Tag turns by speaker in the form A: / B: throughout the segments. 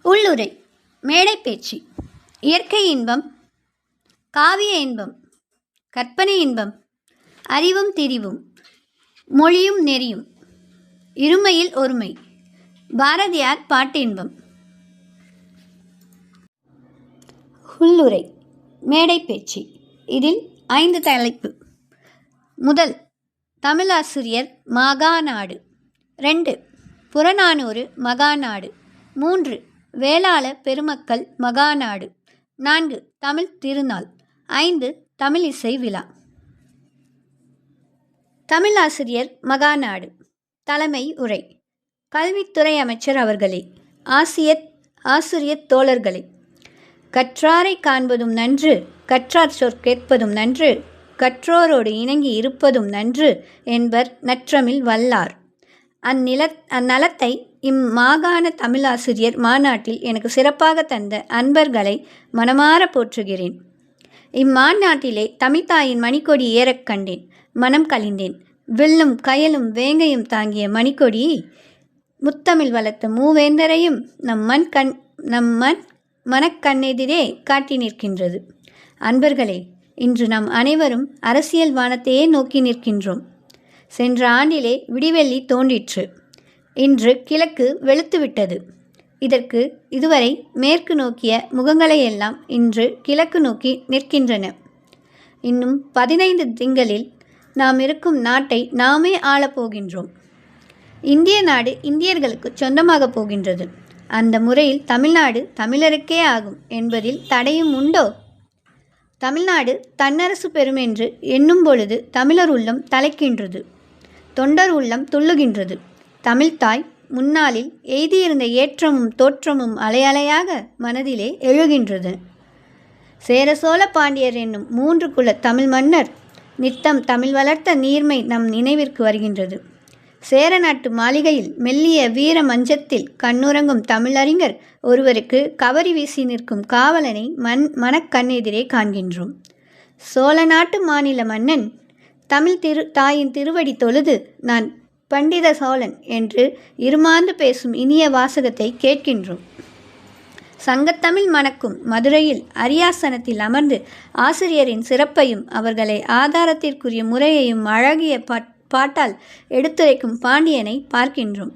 A: உள்ளுரை மேடை பேச்சு. இயற்கை இன்பம், காவிய இன்பம், கற்பனை இன்பம், அறிவும் திரிவும், மொழியும் நெறியும், இருமையில் ஒருமை, பாரதியார் பாட்டு இன்பம். உள்ளுரை மேடை பேச்சு. இதில் 5 தலைப்பு. முதல், தமிழாசிரியர் மகாநாடு. 2, புறநானூறு மகாநாடு. 3, வேளாள பெருமக்கள் மகாநாடு. 4, தமிழ் திருநாள். 5, தமிழ் இசை விழா. தமிழாசிரியர் மகாநாடு. தலைமை உரை. கல்வித்துறை அமைச்சர் அவர்களே, ஆசிரியத் தோழர்களே, கற்றாரை காண்பதும் நன்று, கற்றார் சொற்கேட்பதும் நன்று, கற்றோரோடு இணங்கி இருப்பதும் நன்று என்பர் நற்றமிழ் வல்லார். அந்நலத்தை இம்மாகாண தமிழாசிரியர் மாநாட்டில் எனக்கு சிறப்பாக தந்த அன்பர்களை மனமாற போற்றுகிறேன். இம்மாநாட்டிலே தமிழ்த்தாயின் மணிக்கொடி ஏறக் கண்டேன், மனம் கலிந்தேன். வில்லும் கயலும் வேங்கையும் தாங்கிய மணிக்கொடி முத்தமிழ் வளர்த்த மூவேந்தரையும் நம் மனக்கண்ணெதிரே காட்டி நிற்கின்றது. அன்பர்களே, இன்று நாம் அனைவரும் அரசியல் வானத்தையே நோக்கி நிற்கின்றோம். சென்ற ஆண்டிலே விடிவெள்ளி தோன்றிற்று, இன்று கிழக்கு வெளுத்துவிட்டது. இதற்கு இதுவரை மேற்கு நோக்கிய முகங்களையெல்லாம் இன்று கிழக்கு நோக்கி நிற்கின்றன. இன்னும் 15 திங்களில் நாம் இருக்கும் நாட்டை நாமே ஆளப்போகின்றோம். இந்திய நாடு இந்தியர்களுக்கு சொந்தமாக போகின்றது. அந்த முறையில் தமிழ்நாடு தமிழருக்கே ஆகும் என்பதில் தடையும் உண்டோ? தமிழ்நாடு தன்னரசு பெறும் என்று எண்ணும் பொழுது தமிழர் உள்ளம் தலைக்கின்றது, தொண்டர் உள்ளம் துள்ளுகின்றது. தமிழ்த்தாய் முன்னாளில் எய்தியிருந்த ஏற்றமும் தோற்றமும் அலையலையாக மனதிலே எழுகின்றது. சேர சோழ பாண்டியர் என்னும் 3 குல தமிழ் மன்னர் நித்தம் தமிழ் வளர்த்த நீர்மை நம் நினைவிற்கு வருகின்றது. சேர நாட்டு மாளிகையில் மெல்லிய வீர மஞ்சத்தில் கண்ணுறங்கும் தமிழறிஞர் ஒருவருக்கு கவரி வீசி நிற்கும் காவலனை மனக்கண்ணெதிரே காண்கின்றோம். சோழ நாட்டு மாநில மன்னன் தமிழ் தாயின் திருவடி தொழுது நான் பண்டித சோழன் என்று இருமாந்து பேசும் இனிய வாசகத்தை கேட்கின்றோம். சங்கத்தமிழ் மணக்கும் மதுரையில் அரியாசனத்தில் அமர்ந்து ஆசிரியரின் சிறப்பையும் அவர்களை ஆதாரத்திற்குரிய முறையையும் அழகிய பாட்டால் எடுத்துரைக்கும் பாண்டியனை பார்க்கின்றோம்.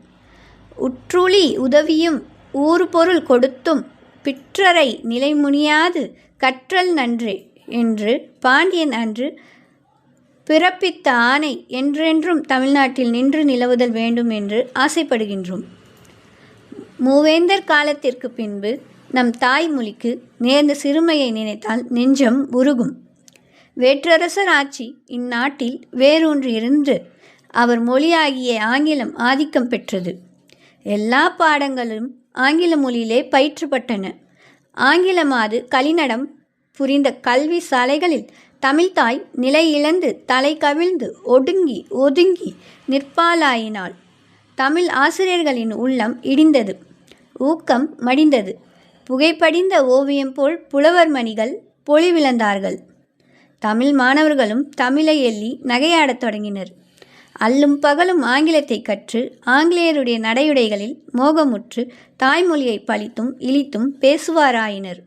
A: உற்றுளி உதவியும் ஊறு பொருள் கொடுத்தும் பிற்றரை நிலைமுனியாது கற்றல் நன்றே என்று பாண்டியன் அன்று பிறப்பித்த ஆணை என்றென்றும் தமிழ்நாட்டில் நின்று நிலவுதல் வேண்டும் என்று ஆசைப்படுகின்றோம். மூவேந்தர் காலத்திற்கு பின்பு நம் தாய்மொழிக்கு நேர்ந்த சிறுமையை நினைத்தால் நெஞ்சம் உருகும். வேற்றரசர் ஆட்சி இந்நாட்டில் வேரூன்றி இருந்து அவர் மொழியாகிய ஆங்கிலம் ஆதிக்கம் பெற்றது. எல்லா பாடங்களும் ஆங்கில மொழியிலே பயிற்றப்பட்டன. ஆங்கிலமாது களிநடம் புரிந்த கல்வி சாலைகளில் தமிழ்த்தாய் நிலை இழந்து தலை கவிழ்ந்து ஒதுங்கி நிற்பாலாயினாள். தமிழ் ஆசிரியர்களின் உள்ளம் இடிந்தது, ஊக்கம் மடிந்தது. புகைப்படிந்த ஓவியம் போல் புலவர் மணிகள் பொலிவிழந்தார்கள். தமிழ் மாணவர்களும் தமிழை எள்ளி நகையாடத் தொடங்கினர். அல்லும் பகலும் ஆங்கிலத்தை கற்று ஆங்கிலேயருடைய நடையுடைகளில் மோகமுற்று தாய்மொழியை பழித்தும் இழித்தும் பேசுவாராயினர்.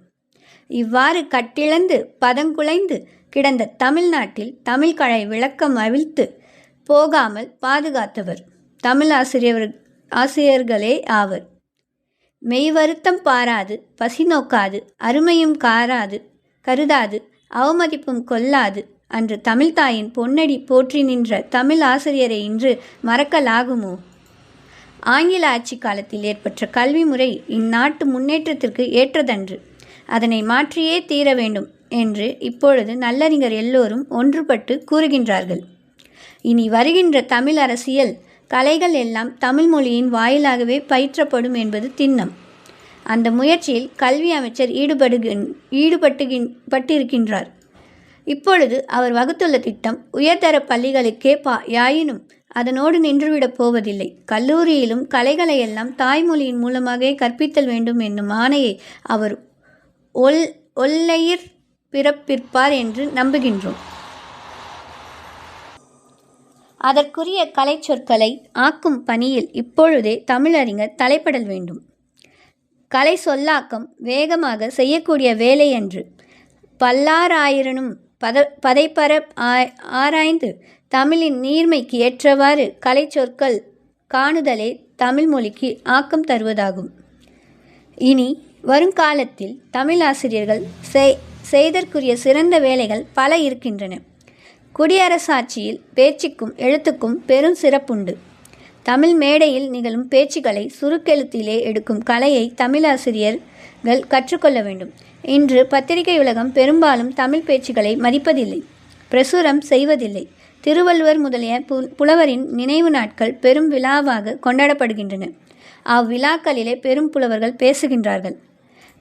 A: இவ்வாறு கட்டிழந்து பதங்குலைந்து கிடந்த தமிழ்நாட்டில் தமிழ்கலை விளக்கம் அவிழ்த்து போகாமல் பாதுகாத்தவர் தமிழ் ஆசிரியர்களே ஆவர். மெய் வருத்தம் பாராது, பசி நோக்காது, அருமையும் கருதாது, அவமதிப்பும் கொள்ளாது அன்று தமிழ்த்தாயின் பொன்னடி போற்றி நின்ற தமிழ் ஆசிரியரை இன்று மறக்கலாகுமோ? ஆங்கில ஆட்சி காலத்தில் ஏற்பட்ட கல்வி முறை இந்நாட்டு முன்னேற்றத்திற்கு ஏற்றதன்று. அதனை மாற்றியே தீர வேண்டும் என்று இப்பொழுது நல்லறிஞர் எல்லோரும் ஒன்றுபட்டு கூறுகின்றார்கள். இனி வருகின்ற தமிழ் அரசியல் கலைகள் எல்லாம் தமிழ் மொழியின் வாயிலாகவே பயிற்றப்படும் என்பது திண்ணம். அந்த முயற்சியில் கல்வி அமைச்சர் ஈடுபட்டிருக்கின்றார். இப்பொழுது அவர் வகுத்துள்ள திட்டம் உயர்தர பள்ளிகளுக்கே யாயினும் அதனோடு நின்றுவிடப் போவதில்லை. கல்லூரியிலும் கலைகளையெல்லாம் தாய்மொழியின் மூலமாகவே கற்பித்தல் வேண்டும் என்னும் ஆணையை அவர் ஒல்லையிற் பிறப்பிப்பார் என்று நம்புகின்றோம். அதற்குரிய கலை சொற்களை ஆக்கும் பணியில் இப்பொழுதே தமிழறிஞர் தலைப்படல் வேண்டும். கலை சொல்லாக்கம் வேகமாக செய்யக்கூடிய வேலை அன்று. பல்லாராயிரனும் பதைப்பற ஆராய்ந்து தமிழின் நீர்மைக்கு ஏற்றவாறு கலை சொற்கள் காணுதலே தமிழ் மொழிக்கு ஆக்கம் தருவதாகும். இனி வருங்காலத்தில் தமிழ் ஆசிரியர்கள் செய்தற்குரிய சிறந்த வேலைகள் பல இருக்கின்றன. குடியரசாட்சியில் பேச்சுக்கும் எழுத்துக்கும் பெரும் சிறப்புண்டு. தமிழ் மேடையில் நிகழும் பேச்சுக்களை சுருக்கெழுத்திலே எடுக்கும் கலையை தமிழாசிரியர்கள் கற்றுக்கொள்ள வேண்டும். இன்று பத்திரிகை உலகம் பெரும்பாலும் தமிழ் பேச்சுக்களை மதிப்பதில்லை, பிரசுரம் செய்வதில்லை. திருவள்ளுவர் முதலிய புலவரின் நினைவு நாட்கள் பெரும் விழாவாக கொண்டாடப்படுகின்றன. அவ்விழாக்களிலே பெரும் புலவர்கள் பேசுகின்றார்கள்.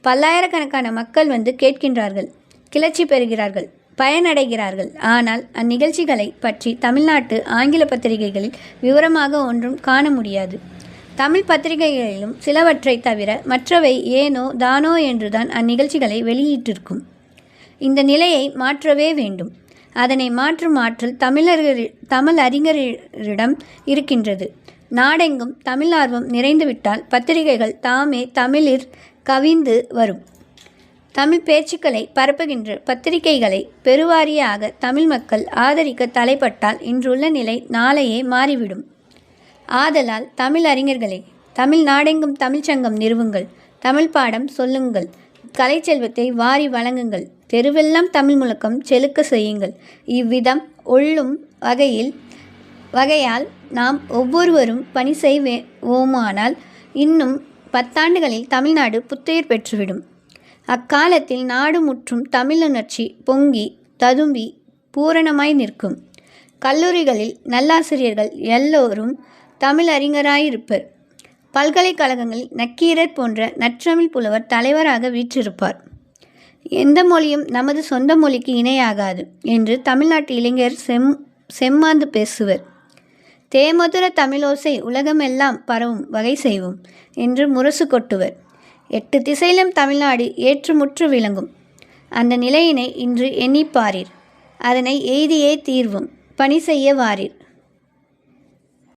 A: பல்லாயிரக்கணக்கான மக்கள் வந்து கேட்கின்றார்கள், கிளர்ச்சி பெறுகிறார்கள், பயனடைகிறார்கள். ஆனால் அந்நிகழ்ச்சிகளை பற்றி தமிழ்நாட்டு ஆங்கில பத்திரிகைகளில் விவரமாக ஒன்றும் காண முடியாது. தமிழ் பத்திரிகைகளிலும் சிலவற்றை தவிர மற்றவை ஏனோ தானோ என்றுதான் அந்நிகழ்ச்சிகளை வெளியிட்டிருக்கும். இந்த நிலையை மாற்றவே வேண்டும். அதனை மாற்றும் ஆற்றல் தமிழ் அறிஞரிடம் இருக்கின்றது. நாடெங்கும் தமிழ் ஆர்வம் நிறைந்துவிட்டால் பத்திரிகைகள் தாமே தமிழில் கவிந்து வரும். தமிழ் பேச்சுக்களை பரப்புகின்ற பத்திரிகைகளை பெருவாரியாக தமிழ் மக்கள் ஆதரிக்க தலைப்பட்டால் இன்றுள்ள நிலை நாளையே மாறிவிடும். ஆதலால் தமிழ் அறிஞர்களே, தமிழ் நாடெங்கும் தமிழ்ச்சங்கம் நிறுவுங்கள், தமிழ் பாடம் சொல்லுங்கள், கலை செல்வத்தை வாரி வழங்குங்கள், தெருவெல்லாம் தமிழ் முழக்கம் செலுக்க செய்யுங்கள். இவ்விதம் ஒள்ளும் வகையால் நாம் ஒவ்வொருவரும் பணி செய்வோமானால் இன்னும் 10 ஆண்டுகளில் தமிழ்நாடு புத்துயிர் பெற்றுவிடும். அக்காலத்தில் நாடு முற்றும் தமிழுணர்ச்சி பொங்கி ததும்பி பூரணமாய் நிற்கும். கல்லூரிகளில் நல்லாசிரியர்கள் எல்லோரும் தமிழ் அறிஞராயிருப்பர். பல்கலைக்கழகங்களில் நக்கீரர் போன்ற நற்றமிழ் புலவர் தலைவராக வீற்றிருப்பார். எந்த மொழியும் நமது சொந்த மொழிக்கு இணையாகாது என்று தமிழ்நாட்டு இளைஞர் செம்மாந்து பேசுவர். தேமதுர தமிழோசை உலகமெல்லாம் பரவும் வகை செய்வோம் என்று முரசு கொட்டுவர். 8 திசையிலும் தமிழ்நாடு ஏற்றுமுற்று விளங்கும். அந்த நிலையினை இன்று எண்ணிப்பாரீர். அதனை எய்தியே தீர்வோம். பணி செய்ய வாரீர்.